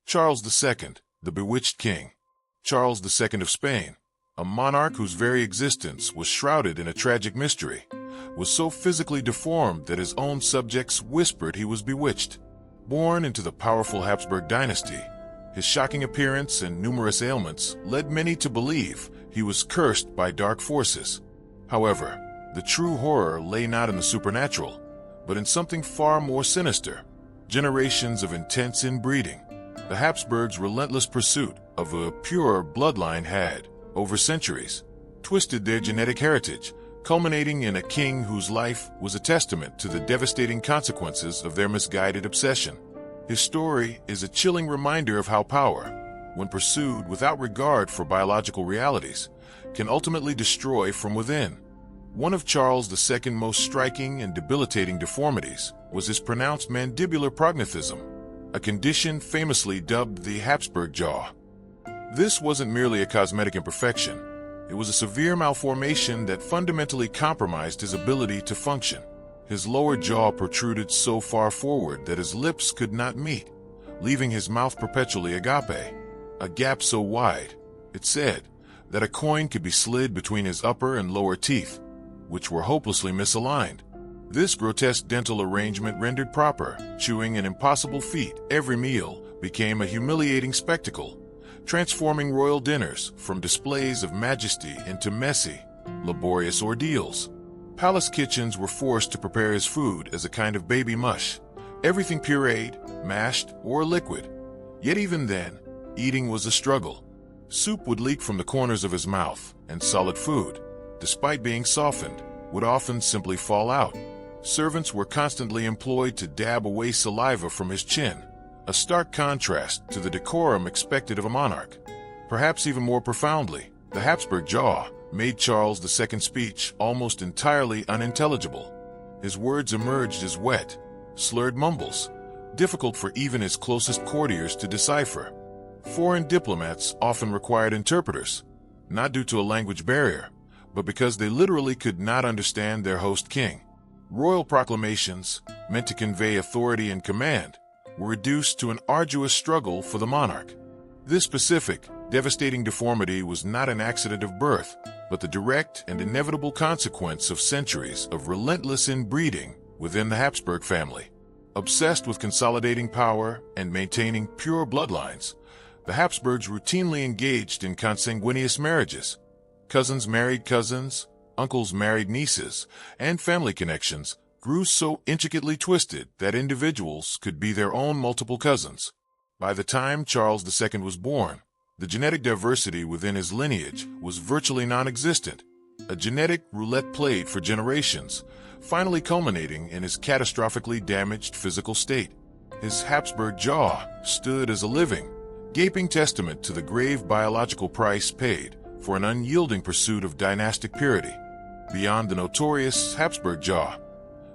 Charles II, the Bewitched King. Charles II of Spain, a monarch whose very existence was shrouded in a tragic mystery, was so physically deformed that his own subjects whispered he was bewitched. Born into the powerful Habsburg dynasty, his shocking appearance and numerous ailments led many to believe he was cursed by dark forces. However, the true horror lay not in the supernatural, but in something far more sinister: generations of intense inbreeding. The Habsburgs' relentless pursuit of a pure bloodline had, over centuries, twisted their genetic heritage, culminating in a king whose life was a testament to the devastating consequences of their misguided obsession. His story is a chilling reminder of how power, when pursued without regard for biological realities, can ultimately destroy from within. One of Charles II's most striking and debilitating deformities was his pronounced mandibular prognathism, a condition famously dubbed the Habsburg jaw. This wasn't merely a cosmetic imperfection. It was a severe malformation that fundamentally compromised his ability to function. His lower jaw protruded so far forward that his lips could not meet, leaving his mouth perpetually agape, a gap so wide, it said, that a coin could be slid between his upper and lower teeth, which were hopelessly misaligned. This grotesque dental arrangement rendered proper chewing an impossible feat. Every meal became a humiliating spectacle, transforming royal dinners from displays of majesty into messy, laborious ordeals. Palace kitchens were forced to prepare his food as a kind of baby mush, everything pureed, mashed, or liquid. Yet even then, eating was a struggle. Soup would leak from the corners of his mouth, and solid food, despite being softened, would often simply fall out. Servants were constantly employed to dab away saliva from his chin, a stark contrast to the decorum expected of a monarch. Perhaps even more profoundly, the Habsburg jaw made Charles II's speech almost entirely unintelligible. His words emerged as wet, slurred mumbles, difficult for even his closest courtiers to decipher. Foreign diplomats often required interpreters, not due to a language barrier, but because they literally could not understand their host king. Royal proclamations, meant to convey authority and command, were reduced to an arduous struggle for the monarch. This specific, devastating deformity was not an accident of birth, but the direct and inevitable consequence of centuries of relentless inbreeding within the Habsburg family. Obsessed with consolidating power and maintaining pure bloodlines, the Habsburgs routinely engaged in consanguineous marriages. Cousins married cousins, uncles married nieces, and family connections grew so intricately twisted that individuals could be their own multiple cousins. By the time Charles II was born, the genetic diversity within his lineage was virtually non-existent, a genetic roulette played for generations, finally culminating in his catastrophically damaged physical state. His Habsburg jaw stood as a living, gaping testament to the grave biological price paid for an unyielding pursuit of dynastic purity. Beyond the notorious Habsburg jaw,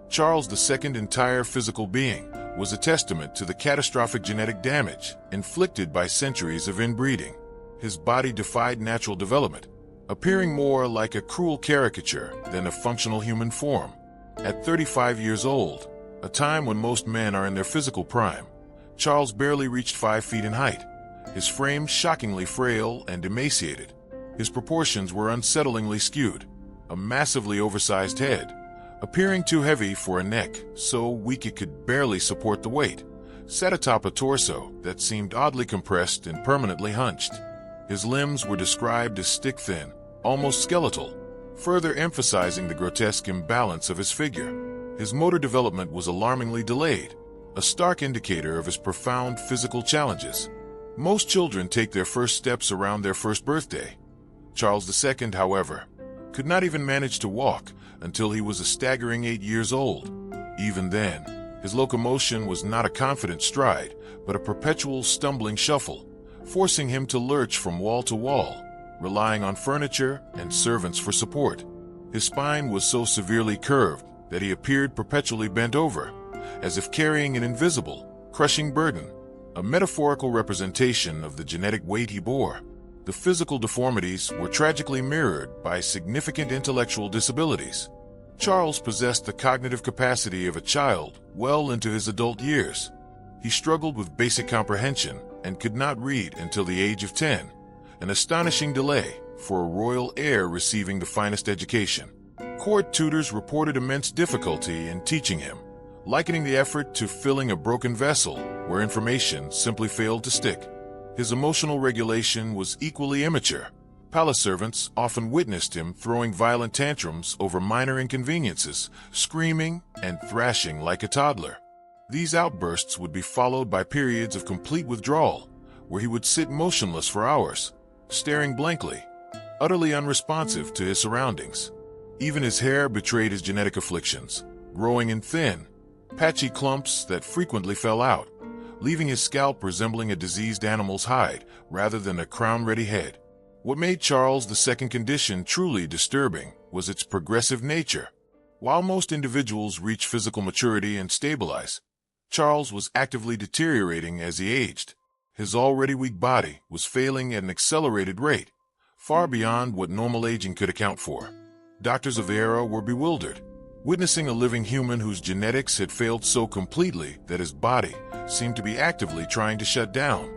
Charles II's entire physical being was a testament to the catastrophic genetic damage inflicted by centuries of inbreeding. His body defied natural development, appearing more like a cruel caricature than a functional human form. At 35 years old, a time when most men are in their physical prime, Charles barely reached 5 feet in height, his frame shockingly frail and emaciated. His proportions were unsettlingly skewed, a massively oversized head, appearing too heavy for a neck so weak it could barely support the weight, sat atop a torso that seemed oddly compressed and permanently hunched. His limbs were described as stick-thin, almost skeletal, further emphasizing the grotesque imbalance of his figure. His motor development was alarmingly delayed, a stark indicator of his profound physical challenges. Most children take their first steps around their first birthday. Charles II, however, could not even manage to walk until he was a staggering 8 years old. Even then, his locomotion was not a confident stride, but a perpetual stumbling shuffle, forcing him to lurch from wall to wall, relying on furniture and servants for support. His spine was so severely curved that he appeared perpetually bent over, as if carrying an invisible, crushing burden, a metaphorical representation of the genetic weight he bore. The physical deformities were tragically mirrored by significant intellectual disabilities. Charles possessed the cognitive capacity of a child well into his adult years. He struggled with basic comprehension, and could not read until the age of 10, an astonishing delay for a royal heir receiving the finest education. Court tutors reported immense difficulty in teaching him, likening the effort to filling a broken vessel where information simply failed to stick. His emotional regulation was equally immature. Palace servants often witnessed him throwing violent tantrums over minor inconveniences, screaming and thrashing like a toddler. These outbursts would be followed by periods of complete withdrawal, where he would sit motionless for hours, staring blankly, utterly unresponsive to his surroundings. Even his hair betrayed his genetic afflictions, growing in thin, patchy clumps that frequently fell out, leaving his scalp resembling a diseased animal's hide rather than a crown-ready head. What made Charles II's condition truly disturbing was its progressive nature. While most individuals reach physical maturity and stabilize, Charles was actively deteriorating as he aged. His already weak body was failing at an accelerated rate, far beyond what normal aging could account for. Doctors of the era were bewildered, witnessing a living human whose genetics had failed so completely that his body seemed to be actively trying to shut down,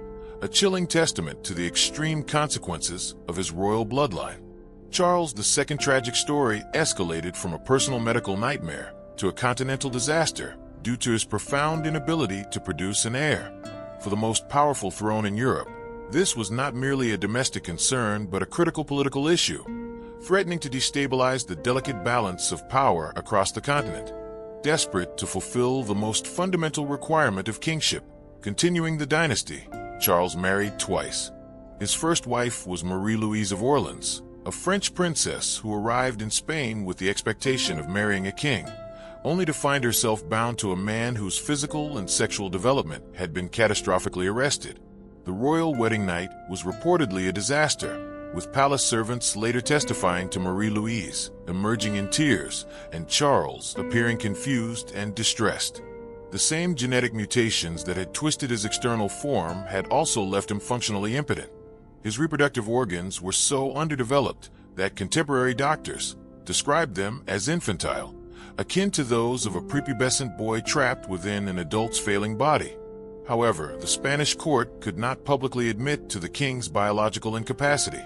a chilling testament to the extreme consequences of his royal bloodline. Charles II's tragic story escalated from a personal medical nightmare to a continental disaster due to his profound inability to produce an heir. For the most powerful throne in Europe, this was not merely a domestic concern but a critical political issue, threatening to destabilize the delicate balance of power across the continent. Desperate to fulfill the most fundamental requirement of kingship, continuing the dynasty, Charles married twice. His first wife was Marie-Louise of Orleans, a French princess who arrived in Spain with the expectation of marrying a king, only to find herself bound to a man whose physical and sexual development had been catastrophically arrested. The royal wedding night was reportedly a disaster, with palace servants later testifying to Marie-Louise emerging in tears and Charles appearing confused and distressed. The same genetic mutations that had twisted his external form had also left him functionally impotent. His reproductive organs were so underdeveloped that contemporary doctors described them as infantile, akin to those of a prepubescent boy trapped within an adult's failing body. However, the Spanish court could not publicly admit to the king's biological incapacity.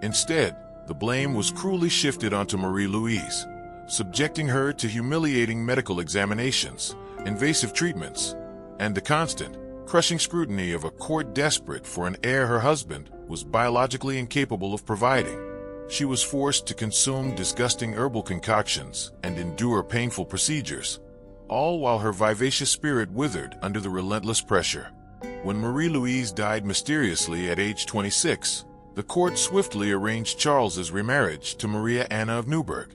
Instead, the blame was cruelly shifted onto Marie-Louise, subjecting her to humiliating medical examinations, invasive treatments, and the constant, crushing scrutiny of a court desperate for an heir her husband was biologically incapable of providing. She was forced to consume disgusting herbal concoctions and endure painful procedures, all while her vivacious spirit withered under the relentless pressure. When Marie-Louise died mysteriously at age 26, the court swiftly arranged Charles's remarriage to Maria Anna of Neuburg.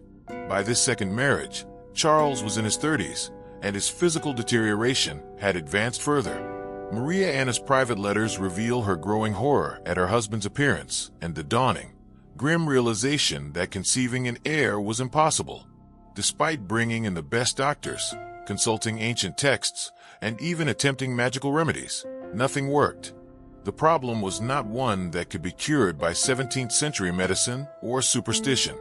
By this second marriage, Charles was in his 30s, and his physical deterioration had advanced further. Maria Anna's private letters reveal her growing horror at her husband's appearance and the dawning, grim realization that conceiving an heir was impossible. Despite bringing in the best doctors, consulting ancient texts, and even attempting magical remedies, nothing worked. The problem was not one that could be cured by 17th century medicine or superstition.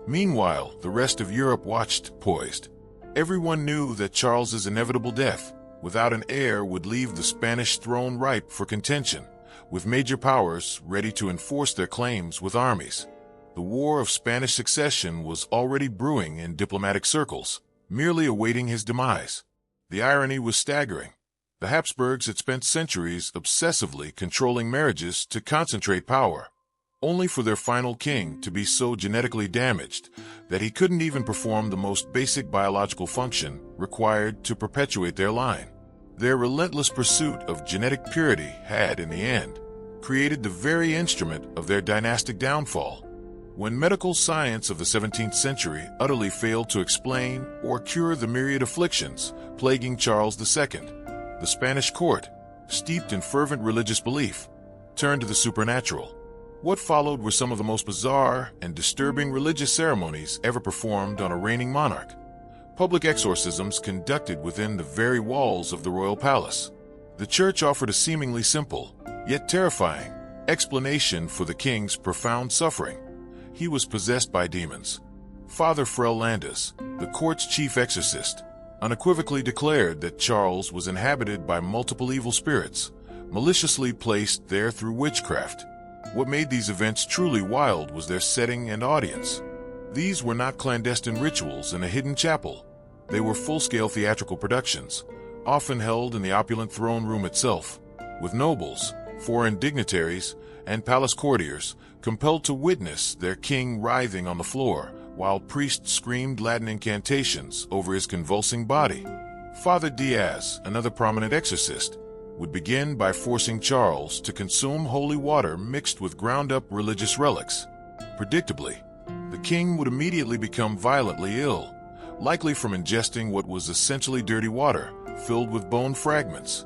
Meanwhile, the rest of Europe watched, poised. Everyone knew that Charles's inevitable death, without an heir, would leave the Spanish throne ripe for contention, with major powers ready to enforce their claims with armies. The War of Spanish Succession was already brewing in diplomatic circles, merely awaiting his demise. The irony was staggering. The Habsburgs had spent centuries obsessively controlling marriages to concentrate power, only for their final king to be so genetically damaged that he couldn't even perform the most basic biological function required to perpetuate their line. Their relentless pursuit of genetic purity had, in the end, created the very instrument of their dynastic downfall. When medical science of the 17th century utterly failed to explain or cure the myriad afflictions plaguing Charles II, the Spanish court, steeped in fervent religious belief, turned to the supernatural. What followed were some of the most bizarre and disturbing religious ceremonies ever performed on a reigning monarch. Public exorcisms conducted within the very walls of the royal palace. The church offered a seemingly simple, yet terrifying, explanation for the king's profound suffering. He was possessed by demons. Father Frelandis, the court's chief exorcist, unequivocally declared that Charles was inhabited by multiple evil spirits, maliciously placed there through witchcraft. What made these events truly wild was their setting and audience. These were not clandestine rituals in a hidden chapel. They were full-scale theatrical productions, often held in the opulent throne room itself, with nobles, foreign dignitaries, and palace courtiers compelled to witness their king writhing on the floor, while priests screamed Latin incantations over his convulsing body. Father Diaz, another prominent exorcist, would begin by forcing Charles to consume holy water mixed with ground-up religious relics. Predictably, the king would immediately become violently ill, likely from ingesting what was essentially dirty water, filled with bone fragments.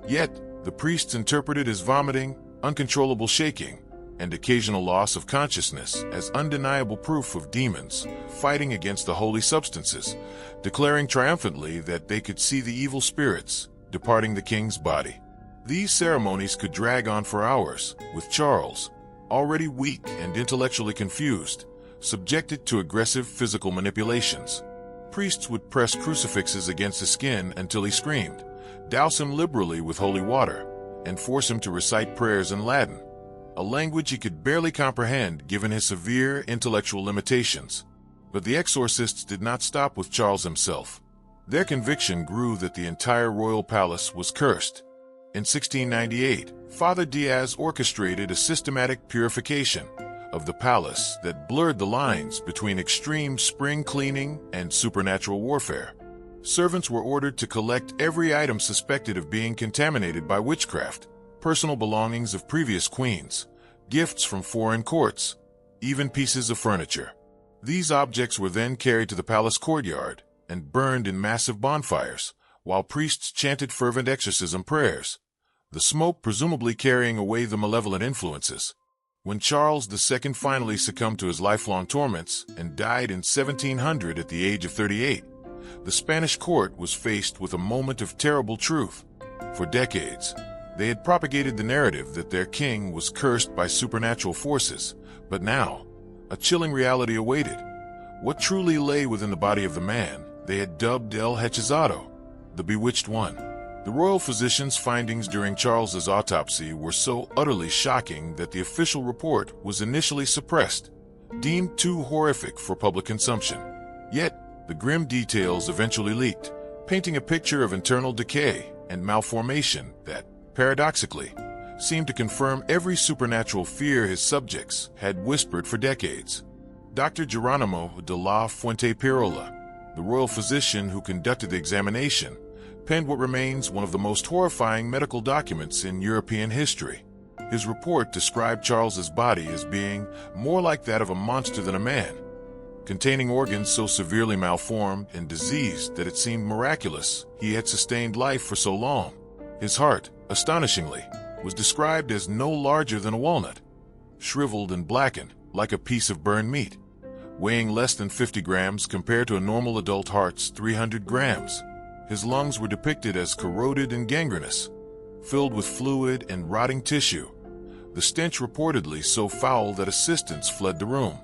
Yet, the priests interpreted his vomiting, uncontrollable shaking, and occasional loss of consciousness as undeniable proof of demons fighting against the holy substances, declaring triumphantly that they could see the evil spirits departing the king's body. These ceremonies could drag on for hours, with Charles, already weak and intellectually confused, subjected to aggressive physical manipulations. Priests would press crucifixes against his skin until he screamed, douse him liberally with holy water, and force him to recite prayers in Latin, a language he could barely comprehend given his severe intellectual limitations. But the exorcists did not stop with Charles himself. Their conviction grew that the entire royal palace was cursed. In 1698, Father Diaz orchestrated a systematic purification of the palace that blurred the lines between extreme spring cleaning and supernatural warfare. Servants were ordered to collect every item suspected of being contaminated by witchcraft, personal belongings of previous queens, gifts from foreign courts, even pieces of furniture. These objects were then carried to the palace courtyard and burned in massive bonfires, while priests chanted fervent exorcism prayers, the smoke presumably carrying away the malevolent influences. When Charles II finally succumbed to his lifelong torments and died in 1700 at the age of 38, the Spanish court was faced with a moment of terrible truth. For decades, they had propagated the narrative that their king was cursed by supernatural forces, but now, a chilling reality awaited. What truly lay within the body of the man they had dubbed El Hechizado, the Bewitched One? The royal physician's findings during Charles's autopsy were so utterly shocking that the official report was initially suppressed, deemed too horrific for public consumption. Yet, the grim details eventually leaked, painting a picture of internal decay and malformation that, paradoxically, seemed to confirm every supernatural fear his subjects had whispered for decades. Dr. Geronimo de la Fuente Pirola, the royal physician who conducted the examination, penned what remains one of the most horrifying medical documents in European history. His report described Charles's body as being more like that of a monster than a man, containing organs so severely malformed and diseased that it seemed miraculous he had sustained life for so long. His heart, astonishingly, was described as no larger than a walnut, shriveled and blackened like a piece of burned meat, weighing less than 50 grams compared to a normal adult heart's 300 grams. His lungs were depicted as corroded and gangrenous, filled with fluid and rotting tissue, the stench reportedly so foul that assistants fled the room.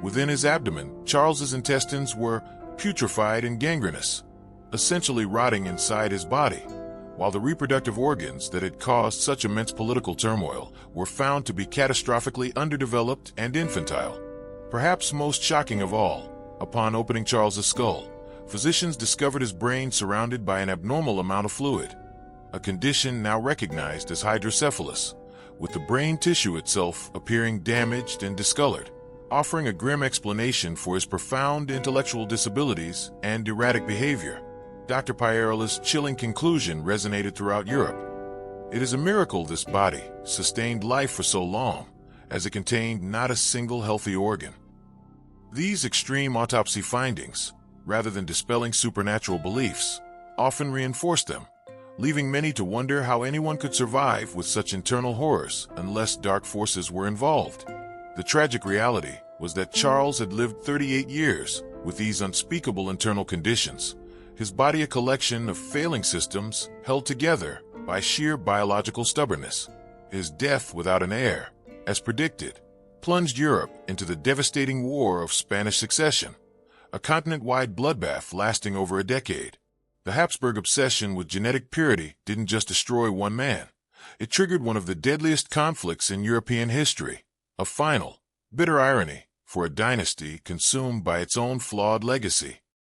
Within his abdomen, Charles's intestines were putrefied and gangrenous, essentially rotting inside his body, while the reproductive organs that had caused such immense political turmoil were found to be catastrophically underdeveloped and infantile. Perhaps most shocking of all, upon opening Charles's skull, physicians discovered his brain surrounded by an abnormal amount of fluid, a condition now recognized as hydrocephalus, with the brain tissue itself appearing damaged and discolored, offering a grim explanation for his profound intellectual disabilities and erratic behavior. Dr. Pierola's chilling conclusion resonated throughout Europe. It is a miracle this body sustained life for so long, as it contained not a single healthy organ. These extreme autopsy findings, rather than dispelling supernatural beliefs, often reinforced them, leaving many to wonder how anyone could survive with such internal horrors unless dark forces were involved. The tragic reality was that Charles had lived 38 years with these unspeakable internal conditions, his body a collection of failing systems held together by sheer biological stubbornness. His death without an heir, as predicted, plunged Europe into the devastating War of Spanish Succession, a continent-wide bloodbath lasting over a decade. The Habsburg obsession with genetic purity didn't just destroy one man, It triggered one of the deadliest conflicts in European history, a final, bitter irony for a dynasty consumed by its own flawed legacy.